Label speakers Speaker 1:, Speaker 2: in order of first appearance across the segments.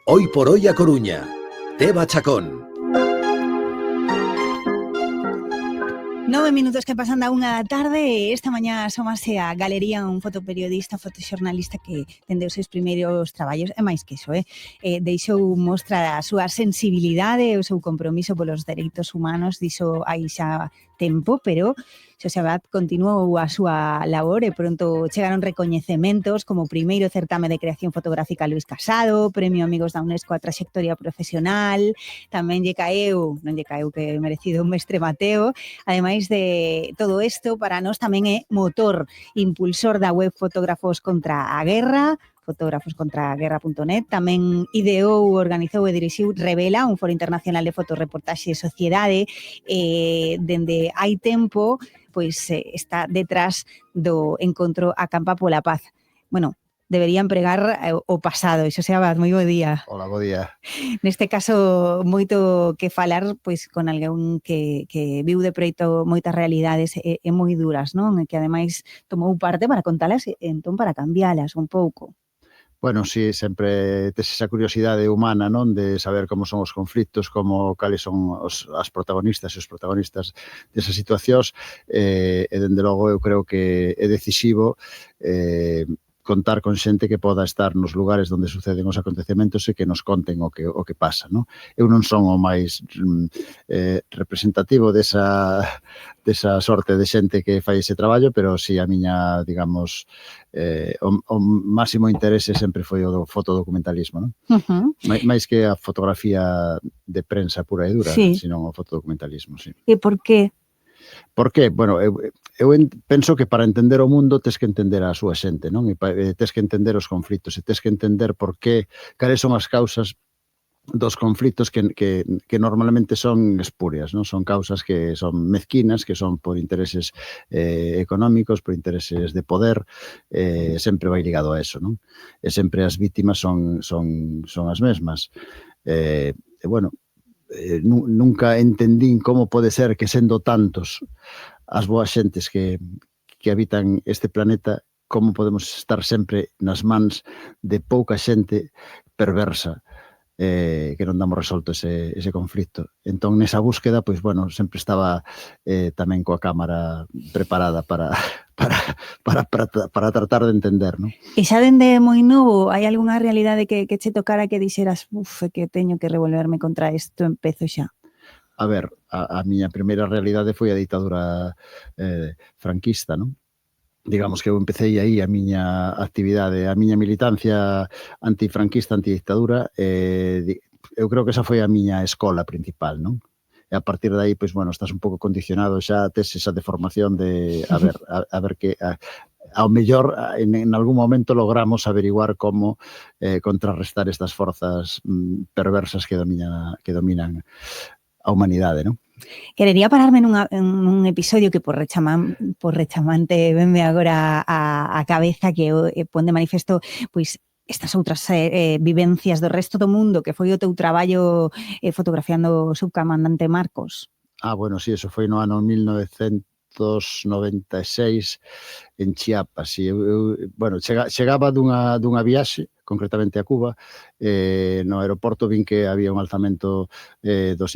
Speaker 1: Hoy por hoy a Coruña. Teba Chacón.
Speaker 2: 9 minutos que pasan da 1 da tarde. Esta mañá asómase a Galería un fotoperiodista, fotoxornalista que dende os seus primeiros traballos, é máis que iso, deixou mostrar a súa sensibilidade e o seu compromiso polos dereitos humanos, diso hai xa tempo, pero Xosé Abad continuou a súa labor e pronto chegaron recoñecementos como o primeiro certame de creación fotográfica Luis Casado, Premio Amigos da Unesco a Traxectoria Profesional, tamén non lle caeu que merecido un mestre Mateo. Ademais de todo isto, para nós tamén é motor, impulsor da web Fotógrafos contra a Guerra, fotografoscontraaguerra.net, tamén ideou, organizou e dirixiu Revela, un foro internacional de fotoreportaxe e sociedade, dende hai tempo, pois está detrás do encontro Acampa pola Paz. Bueno, deberían pregar o pasado. Xosé Abad, moi bo día.
Speaker 3: Hola, bo día.
Speaker 2: Neste caso, moito que falar pois con alguén que viu de preito moitas realidades e moi duras, non? E que ademais tomou parte para contalas e entón para cambialas un pouco.
Speaker 3: Bueno, sí, sempre tes esa curiosidade humana, non? De saber como son os conflitos, cales son as protagonistas e os protagonistas desas situacións, e dende logo eu creo que é decisivo contar con xente que poda estar nos lugares onde suceden os acontecementos e que nos conten o que pasa, non? Eu non son o máis representativo desa sorte de xente que fai ese traballo, pero si a miña, digamos, o máximo interese sempre foi o do fotodocumentalismo, non? Máis que a fotografía de prensa pura e dura,
Speaker 2: sí,
Speaker 3: senón o fotodocumentalismo, sí.
Speaker 2: E por qué?
Speaker 3: Por qué? Bueno, eu penso que para entender o mundo tes que entender a súa xente, non? E tes que entender os conflitos, e tes que entender por qué, cales son as causas dos conflitos que normalmente son espurias, non? Son causas que son mezquinas, que son por intereses económicos, por intereses de poder, sempre vai ligado a eso, non? E sempre as vítimas son as mesmas. E bueno, nunca entendín como pode ser que sendo tantos as boas xentes que habitan este planeta, como podemos estar sempre nas mans de pouca xente perversa, que non damos resolto ese conflito. Entón, nesa búsqueda, pois, bueno, sempre estaba tamén coa cámara preparada para tratar de entender, non?
Speaker 2: E xa dende moi novo, hai algunha realidade que che tocara que dixeras, que teño que revolverme contra isto, empezo xa?
Speaker 3: A ver, a miña primeira realidade foi a ditadura franquista, non? Digamos que eu empecé aí a miña actividade, a miña militancia antifranquista, antidictadura, eu creo que esa foi a miña escola principal, non? E a partir de aí, pois, bueno, estás un pouco condicionado, xa tes esa deformación de, a ver que... ao mellor, en algún momento logramos averiguar como contrarrestar estas forzas perversas que dominan a humanidade, non?
Speaker 2: Querería pararme nun episodio que por rechamante venme agora a cabeza, que pon de manifesto pois estas outras vivencias do resto do mundo, que foi o teu traballo fotografiando o subcomandante Marcos.
Speaker 3: Bueno, sí, eso foi no ano 1996 en Chiapas. E bueno, chegaba dunha viaxe, concretamente a Cuba, no aeroporto vin que había un alzamento dos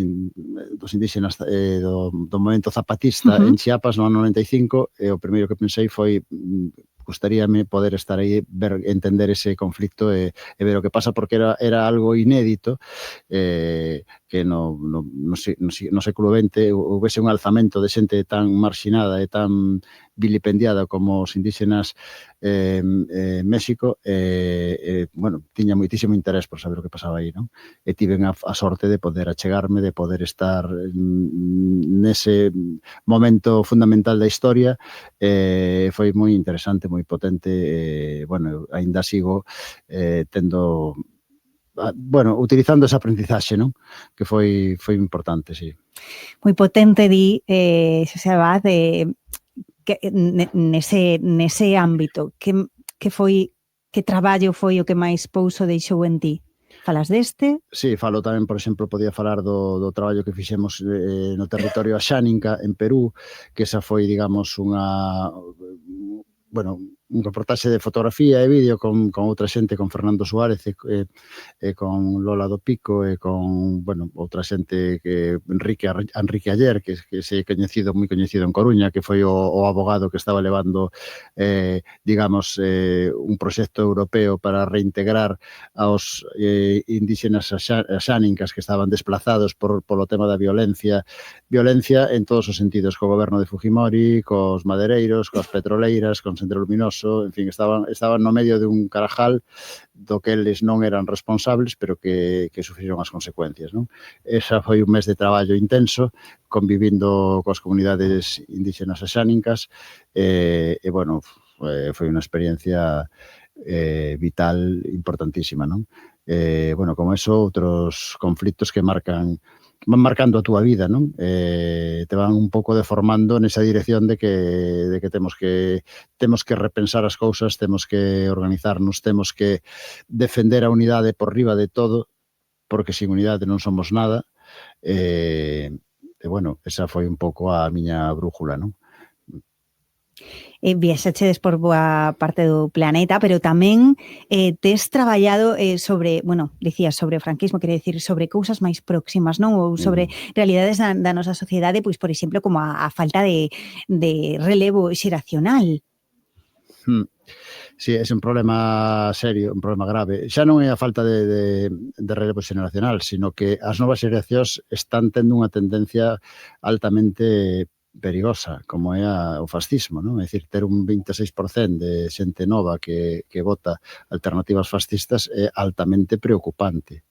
Speaker 3: indígenas do movemento zapatista en Chiapas no ano 95, e o primeiro que pensei foi gustaríame poder estar aí, entender ese conflicto e ver o que pasa, porque era algo inédito, que no século XX houvese un alzamento de xente tan marxinada e tan vilipendiada como os indígenas México, bueno, tiña moitísimo interés por saber o que pasaba aí, non? E tiven a sorte de poder achegarme, de poder estar nese momento fundamental da historia. Foi moi interesante, moi potente, bueno, aínda sigo tendo... Bueno, utilizando esa aprendizaxe, non? Que foi importante, sí.
Speaker 2: Moi potente, Xosé Abad, nese ámbito, que traballo foi o que máis pouso deixou en ti? Falas deste?
Speaker 3: Sí, falo tamén, por exemplo, podía falar do traballo que fixemos no territorio Axáninca, en Perú, que esa foi, digamos, unha... Bueno, un reportaxe de fotografía e vídeo con outra xente, con Fernando Suárez e con Lola do Pico e con, bueno, outra xente que Enrique Aller, que se é coñecido, moi coñecido en Coruña, que foi o abogado que estaba levando, digamos, un proxecto europeo para reintegrar aos indígenas xánicas que estaban desplazados polo tema da violencia en todos os sentidos, co goberno de Fujimori, cos madereiros, coas petroleiras, con Sendero Luminoso, en fin, estaban no medio de un carajal do que eles non eran responsables, pero que sufriron as consecuencias, non? Esa foi un mes de traballo intenso, convivindo coas comunidades indígenas e xánicas, bueno, foi unha experiencia vital importantísima, non? Bueno, como eso, outros conflitos que van marcando a túa vida, non? Te van un pouco deformando nesa dirección de que temos que repensar as cousas, temos que organizarnos, temos que defender a unidade por riba de todo, porque sin unidade non somos nada. Bueno, esa foi un pouco a miña brújula, non?
Speaker 2: Viaxachedes por boa parte do planeta, pero tamén tes traballado sobre, bueno, dicías sobre o franquismo, quere dicir, sobre cousas máis próximas, non? Ou sobre realidades da nosa sociedade, pois, por exemplo, como a falta de relevo xeracional.
Speaker 3: Sí, é un problema serio, un problema grave. Xa non é a falta de relevo xeracional, sino que as novas xeracións están tendo unha tendencia altamente perigosa, como é o fascismo, non? É dicir, ter un 26% de xente nova que vota alternativas fascistas é altamente preocupante.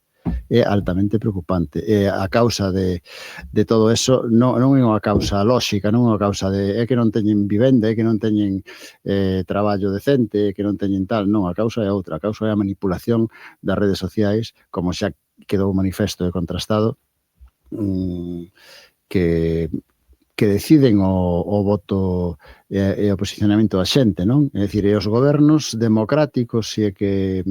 Speaker 3: É altamente preocupante. E a causa de todo eso non é unha causa lóxica, non é unha causa de é que non teñen vivenda, é que non teñen traballo decente, é que non teñen tal. Non, a causa é outra. A causa é a manipulación das redes sociais, como xa quedou manifesto e contrastado, que deciden o voto e o posicionamento da xente, non? É dicir, os gobernos democráticos, si é que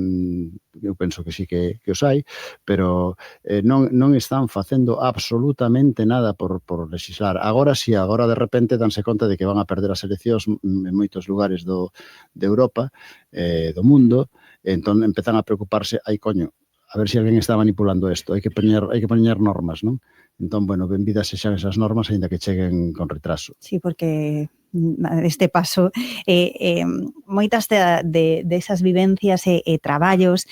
Speaker 3: eu penso que sí que os hai, pero non están facendo absolutamente nada por legislar. Agora sí, agora de repente danse conta de que van a perder as eleccións en moitos lugares de Europa, do mundo, entón empezan a preocuparse, ai coño, a ver se alguén está manipulando isto, hai que poñer normas, non? Entón, bueno, benvidas sexan esas normas, aínda que cheguen con retraso.
Speaker 2: Sí, porque este paso moitas desas vivencias e traballos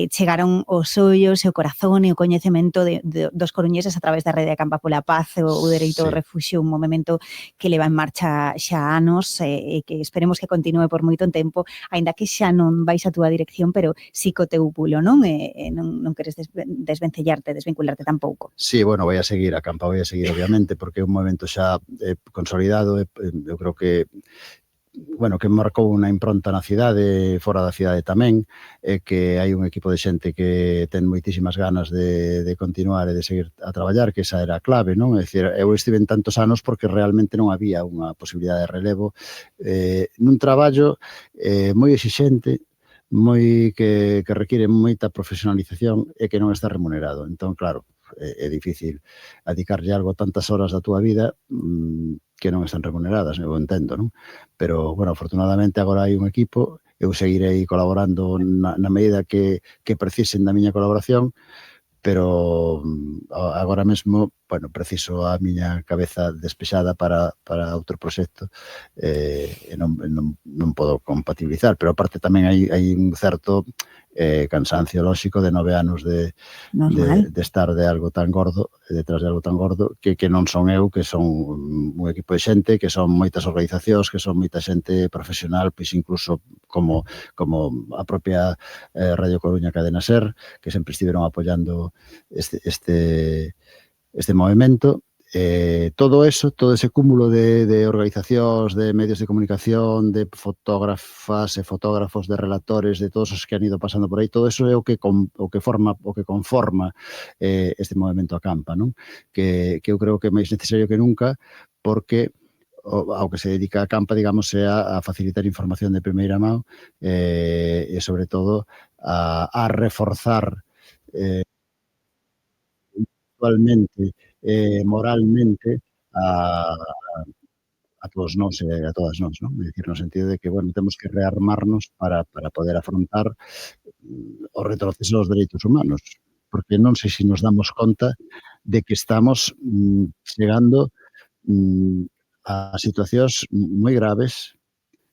Speaker 2: chegaron os ollos e o corazón e o coñecemento dos coruñeses a través da Rede Acampa pola Paz, o Dereito ao Refugio, un movimento que leva en marcha xa anos e que esperemos que continue por moito tempo, aínda que xa non vais a túa dirección, pero sí co teu pulo, non? Non queres desvincularte tampouco.
Speaker 3: Sí, bueno, vai a seguir, a Acampa vai a seguir, obviamente, porque é un movimento xa consolidado, eu creo que bueno, que marcou unha impronta na cidade, fora da cidade tamén, que hai un equipo de xente que ten moitísimas ganas de continuar e de seguir a traballar, que esa era a clave, non? É dicir, eu estive en tantos anos porque realmente non había unha posibilidade de relevo nun traballo moi exixente, que requiere moita profesionalización e que non está remunerado. Entón, claro, é difícil dedicarlle algo tantas horas da túa vida que non están remuneradas, eu entendo, non? Pero, bueno, afortunadamente agora hai un equipo, eu seguirei colaborando na medida que precisen da miña colaboración, pero agora mesmo, bueno, preciso a miña cabeza despexada para outro proxecto e non podo compatibilizar, pero aparte tamén hai un certo cansancio lóxico de 9 anos de estar de algo tan gordo, detrás de algo tan gordo, que non son eu, que son un equipo de xente, que son moitas organizacións, que son moita xente profesional, pois incluso como a propia Radio Coruña Cadena Ser, que sempre estiveron apoiando este movimento. Todo eso, todo ese cúmulo de organizacións, de medios de comunicación, de fotógrafas e fotógrafos, de relatores, de todos os que han ido pasando por aí, todo eso é o que conforma este movimento Acampa, non? Que eu creo que é máis necesario que nunca, porque ao que se dedica a Acampa, digamos, é a facilitar información de primeira mão e, sobre todo, a reforzar actualmente, moralmente, a todos nós e a todas nós, non? É dicir, no sentido de que, bueno, temos que rearmarnos para poder afrontar o retroceso dos dereitos humanos, porque non sei se nos damos conta de que estamos chegando a situacións moi graves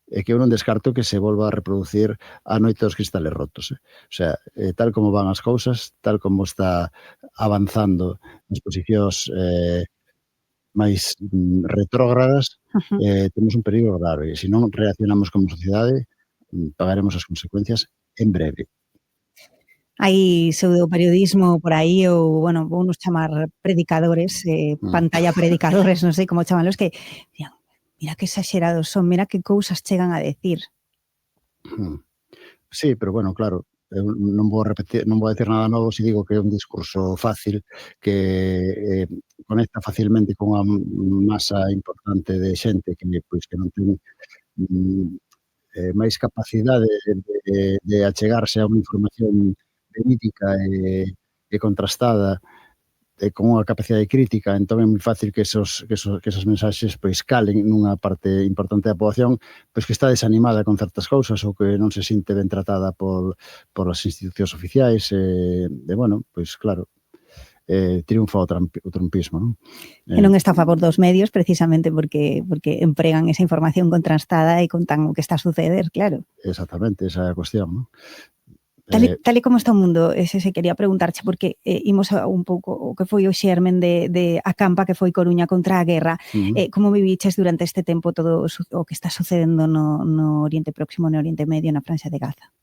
Speaker 3: e que eu non descarto que se volva a reproducir a noite dos cristales rotos. O sea, tal como van as cousas, tal como está avanzando as posicións máis retrógradas, temos un perigo grave. E se non reaccionamos como sociedade, pagaremos as consecuencias en breve.
Speaker 2: Hai pseudoperiodismo por aí ou, bueno, vounos chamar predicadores, pantalla predicadores, non sei como chamalos, que dirán, mira que exagerados son, mira que cousas chegan a decir.
Speaker 3: Sí, pero bueno, claro, eu non vou decir nada novo se digo que é un discurso fácil que conecta facilmente con unha masa importante de xente que non ten máis capacidade de achegarse a unha información verídica e contrastada e con unha capacidade crítica, entón é moi fácil que esas mensaxes pois calen nunha parte importante da poboación pois que está desanimada con certas cousas ou que non se sinte ben tratada por as institucións oficiais e bueno, pois claro, triunfa o trumpismo, non?
Speaker 2: E non está a favor dos medios precisamente porque empregan esa información contrastada e contan o que está a suceder, claro.
Speaker 3: Exactamente, esa é a cuestión, non?
Speaker 2: Tal e como está o mundo, ese se quería preguntarche, porque imos a un pouco o que foi o xermen de a campa que foi Coruña contra a guerra. Como viviches durante este tempo todo o que está sucedendo no Oriente Próximo, no Oriente Medio, na Franxa de Gaza?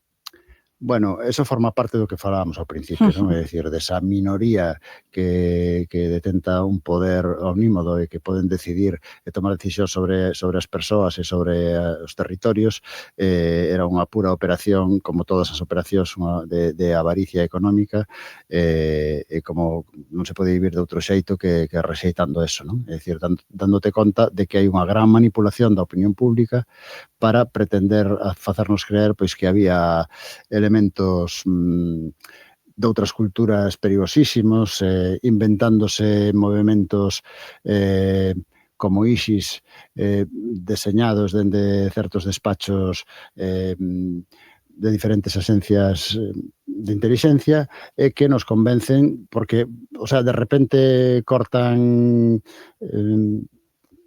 Speaker 3: Bueno, eso forma parte do que falábamos ao principio, non? É dicir, desa minoría que detenta un poder omnímodo e que poden decidir e tomar decisións sobre as persoas e sobre os territorios, era unha pura operación, como todas as operacións, de avaricia económica, e como non se pode vivir de outro xeito que rexeitando eso, non? É dicir, dándote conta de que hai unha gran manipulación da opinión pública para pretender facernos creer pois que había elementos de outras culturas perigosísimos, inventándose movementos como ISIS deseñados dende certos despachos de diferentes axencias de intelixencia e que nos convencen porque, o sea, de repente cortan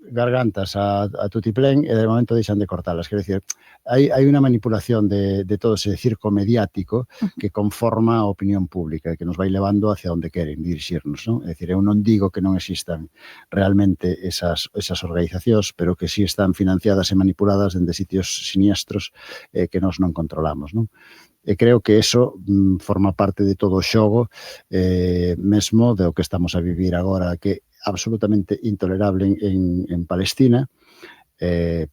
Speaker 3: gargantas a tutiplén e de momento deixan de cortalas. Quero dicir, hai unha manipulación de todo ese circo mediático que conforma a opinión pública e que nos vai levando hacia onde queren dirixirnos, non? É dicir, eu non digo que non existan realmente esas organizacións, pero que sí están financiadas e manipuladas dende sitios siniestros que nós non controlamos, non? E creo que eso forma parte de todo o xogo mesmo do que estamos a vivir agora, que absolutamente intolerable en Palestina e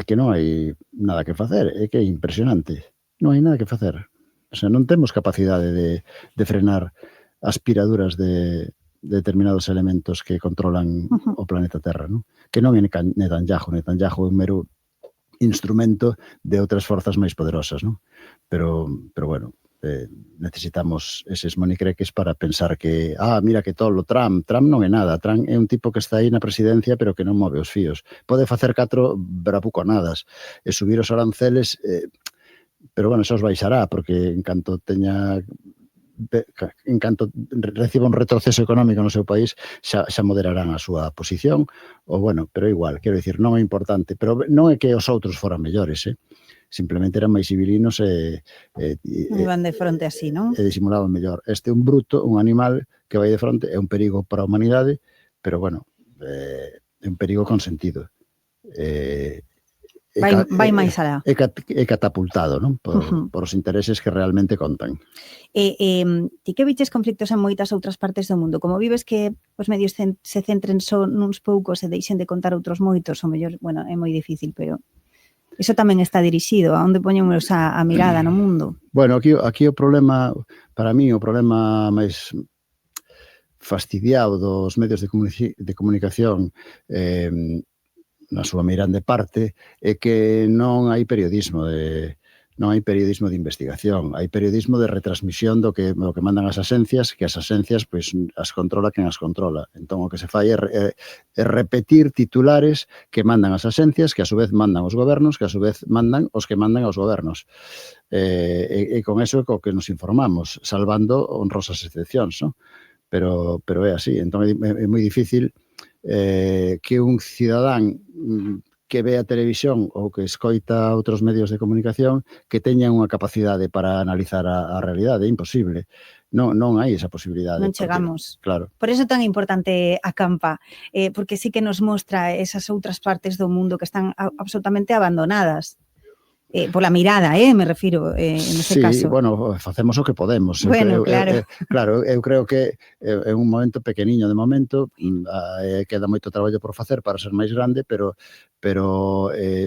Speaker 3: que non hai nada que facer, é que é impresionante, non hai nada que facer. O sea, non temos capacidade de frenar as piraduras de determinados elementos que controlan o planeta Terra, non? Que non é Netanyahu é un mero instrumento de outras forzas máis poderosas, non? Pero bueno, necesitamos eses monicreques para pensar que, mira que tolo Trump non é nada, Trump é un tipo que está aí na presidencia pero que non move os fíos, pode facer 4 bravuconadas e subir os aranceles, pero bueno, xa os baixará porque en canto reciba un retroceso económico no seu país xa moderarán a súa posición, ou bueno, pero igual, quero dicir, non é importante, pero non é que os outros foran mellores, simplemente eran máis civilinos e
Speaker 2: iban de fronte así, non?
Speaker 3: E disimulaban mellor. Este é un bruto, un animal que vai de fronte, é un perigo para a humanidade, pero bueno, é un perigo con sentido.
Speaker 2: Vai máis alá.
Speaker 3: É catapultado, non? Por os intereses que realmente contan.
Speaker 2: Ti que viches conflictos en moitas outras partes do mundo, como vives que os medios se centren só nuns poucos e deixen de contar outros moitos, o mellor, bueno, é moi difícil, pero iso tamén está dirixido, a onde poñemos a mirada no mundo?
Speaker 3: Bueno, aquí o problema, para mí, o problema máis fastidiado dos medios de comunicación na súa meirande parte é que non hai periodismo de Non hai periodismo de investigación, hai periodismo de retransmisión do que mandan as axencias, que as axencias pois as controla quen as controla. Entón o que se fai é repetir titulares que mandan as axencias, que a su vez mandan os gobernos, que a su vez mandan os que mandan aos gobernos. E con eso é co que nos informamos, salvando honrosas excepcións, non? Pero é así. Entón é moi difícil que un cidadán que ve a televisión ou que escoita outros medios de comunicación que teñan unha capacidade para analizar a realidade. É imposible. Non hai esa posibilidade.
Speaker 2: Non chegamos.
Speaker 3: Claro.
Speaker 2: Por iso é tan importante a Campa, porque sí que nos mostra esas outras partes do mundo que están absolutamente abandonadas. Pola mirada, me refiro, nese caso.
Speaker 3: Sí, bueno, facemos o que podemos.
Speaker 2: Bueno, claro.
Speaker 3: Claro, eu creo que é un momento pequeniño de momento, queda moito traballo por facer para ser máis grande, pero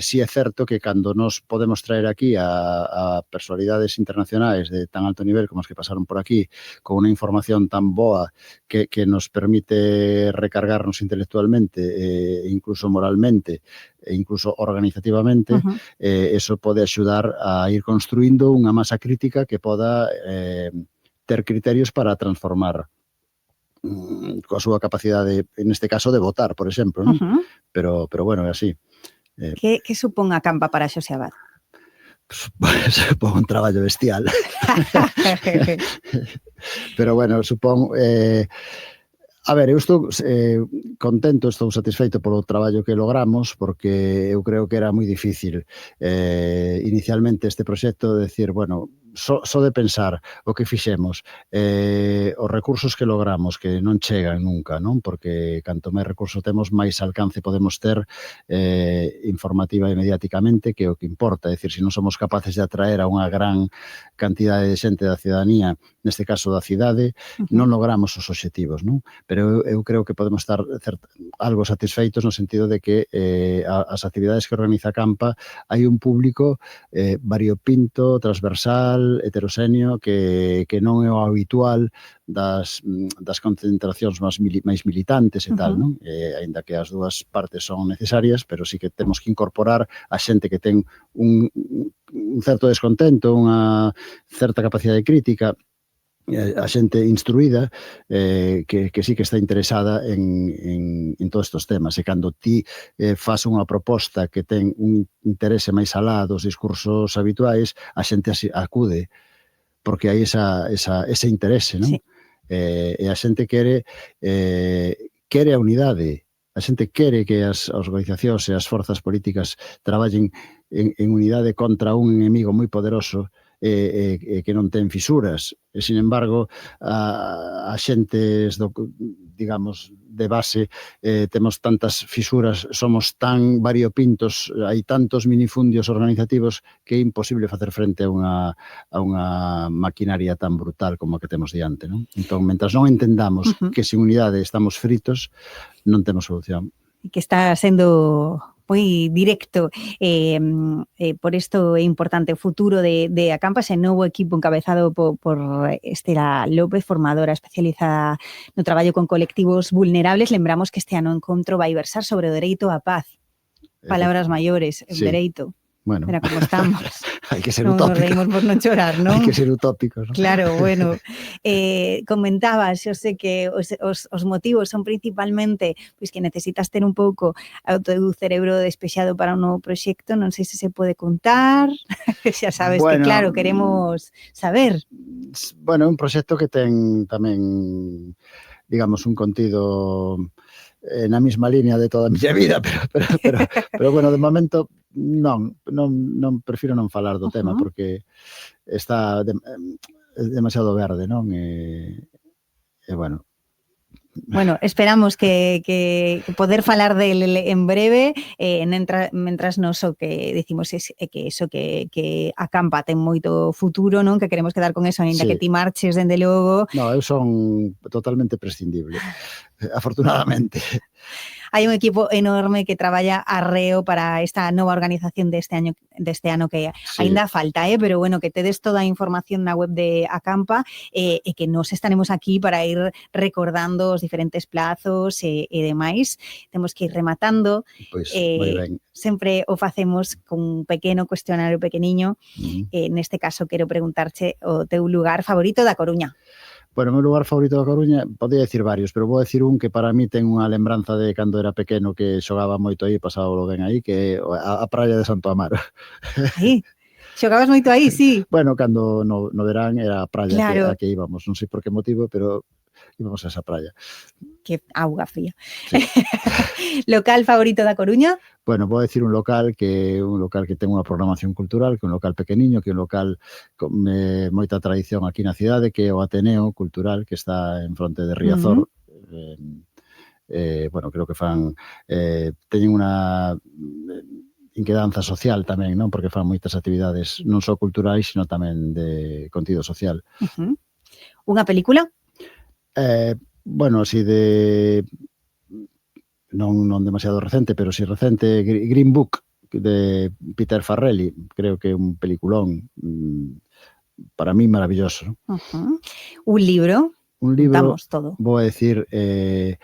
Speaker 3: sí é certo que cando nos podemos traer aquí a personalidades internacionais de tan alto nivel como as que pasaron por aquí, con unha información tan boa que nos permite recargarnos intelectualmente, incluso moralmente, e incluso organizativamente, eso pode axudar a ir construindo unha masa crítica que poda ter criterios para transformar coa súa capacidade, neste caso, de votar, por exemplo, non? Pero bueno, é así.
Speaker 2: Que supón a Campa para Xosé Abad?
Speaker 3: Supón un traballo bestial. Pero bueno, supón... A ver, eu estou contento, estou satisfeito polo traballo que logramos, porque eu creo que era moi difícil inicialmente este proxecto de decir, bueno, só de pensar o que fixemos, os recursos que logramos, que non chegan nunca, non? Porque canto máis recursos temos, máis alcance podemos ter informativa e mediáticamente, que é o que importa. É dicir, se non somos capaces de atraer a unha gran cantidade de xente da ciudadanía, neste caso da cidade, non logramos os obxectivos, non? Pero eu creo que podemos estar algo satisfeitos no sentido de que as actividades que organiza Campa hai un público variopinto, transversal, heteroxéneo, que non é o habitual das concentracións máis militantes e tal, non? Aínda que as dúas partes son necesarias, pero sí que temos que incorporar a xente que ten un certo descontento, unha certa capacidade crítica, a xente instruída que sí que está interesada en todos estes temas, e cando ti fas unha proposta que ten un interese máis alá dos discursos habituais, a xente acude porque hai ese interese, non? Sí. E a xente quere a unidade, a xente quere que as organizacións e as forzas políticas traballen en unidade contra un enemigo moi poderoso que non ten fisuras. E, sin embargo, a xentes, digamos, de base, temos tantas fisuras, somos tan variopintos, hai tantos minifundios organizativos que é imposible facer frente a unha maquinaria tan brutal como a que temos diante, non? Entón, mentras non entendamos que sin unidade estamos fritos, non temos solución.
Speaker 2: E que está sendo moi directo, por isto é importante o futuro de Acampa, ese novo equipo encabezado por Estela López, formadora especializada no traballo con colectivos vulnerables. Lembramos que este ano o encontro vai versar sobre o dereito á paz. Palabras maiores, o dereito. Bueno, mira como estamos.
Speaker 3: Hai que ser utópicos.
Speaker 2: Nos reímos por non chorar, non?
Speaker 3: Hai que ser utópicos, non?
Speaker 2: Claro, bueno. Comentabas, eu sei que os motivos son principalmente pois que necesitas ter un pouco o teu cerebro despexado para un novo proxecto, non sei se se pode contar. Xa sabes que, claro, queremos saber.
Speaker 3: Bueno, un proxecto que ten tamén, digamos, un contido na mesma línea de toda a miña vida, pero bueno, de momento non prefiro non falar do tema porque está demasiado verde, non? E bueno.
Speaker 2: Bueno, esperamos que poder falar del en breve, mentras nos o que decimos é que eso que Acampa ten moito futuro, non? Que queremos quedar con eso, ainda que ti marches, dende logo.
Speaker 3: No, eu son totalmente prescindible, afortunadamente.
Speaker 2: hai un equipo enorme que traballa arreo para esta nova organización deste ano que aínda falta, pero bueno, que tedes toda a información na web de Acampa e que nos estaremos aquí para ir recordando os diferentes plazos e demais. Temos que ir rematando.
Speaker 3: Pois, moi ben.
Speaker 2: Sempre o facemos con un pequeno cuestionario pequeniño. Neste caso, quero preguntarche o teu lugar favorito da Coruña.
Speaker 3: Bueno, o meu lugar favorito da Coruña, podía decir varios, pero vou decir un que para mí ten unha lembranza de cando era pequeno que xogaba moito aí, pasábalo ben aí, que é a praia de Santo Amaro.
Speaker 2: Aí, xogabas moito aí, sí.
Speaker 3: Bueno, cando no verán era a praia
Speaker 2: Claro.
Speaker 3: a que íbamos, non sei por que motivo, pero íbamos a esa praia.
Speaker 2: Que auga fría.
Speaker 3: Sí.
Speaker 2: Local favorito da Coruña?
Speaker 3: Bueno, vou decir un local que ten unha programación cultural, que é un local pequeniño, que é un local con moita tradición aquí na cidade, que é o Ateneo Cultural, que está en fronte de Riazor. Bueno, creo que teñen unha inquedanza social tamén, non? Porque fan moitas actividades non só culturais, sino tamén de contido social.
Speaker 2: Unha película?
Speaker 3: Bueno, así de non demasiado recente, pero si recente, Green Book, de Peter Farrelly, creo que é un peliculón para mí maravilloso.
Speaker 2: Un libro?
Speaker 3: Un libro,
Speaker 2: damos todo.
Speaker 3: Vou a decir, de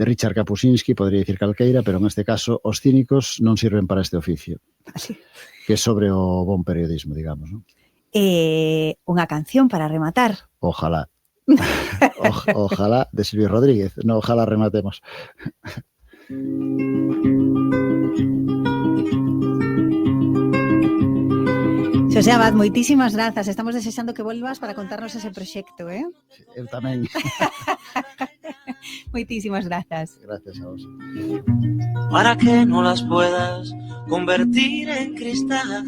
Speaker 3: Richard Kapuscinski, podría decir calqueira, pero en este caso, Os cínicos non sirven para este oficio.
Speaker 2: Así.
Speaker 3: Que é sobre o bon periodismo, digamos, non?
Speaker 2: Unha canción para rematar.
Speaker 3: Ojalá. Ojalá, de Silvio Rodríguez. No, ojalá rematemos.
Speaker 2: Xosé Abad, moitísimas grazas. Estamos desexando que volvas para contarnos ese proxecto,
Speaker 3: Eu tamén.
Speaker 2: Moitísimas grazas.
Speaker 3: Gracias a vos.
Speaker 4: Para que no las puedas convertir en cristal.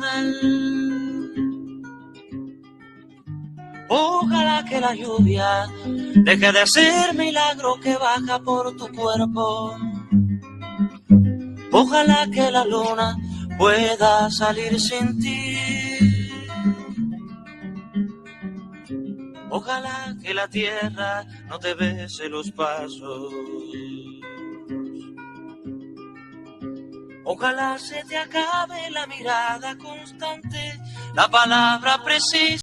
Speaker 4: Ojalá que la lluvia deje de ser milagro que baja por tu cuerpo. Ojalá que la luna pueda salir sin ti. Ojalá que la tierra no te bese los pasos. Ojalá se te acabe la mirada constante, la palabra precisa.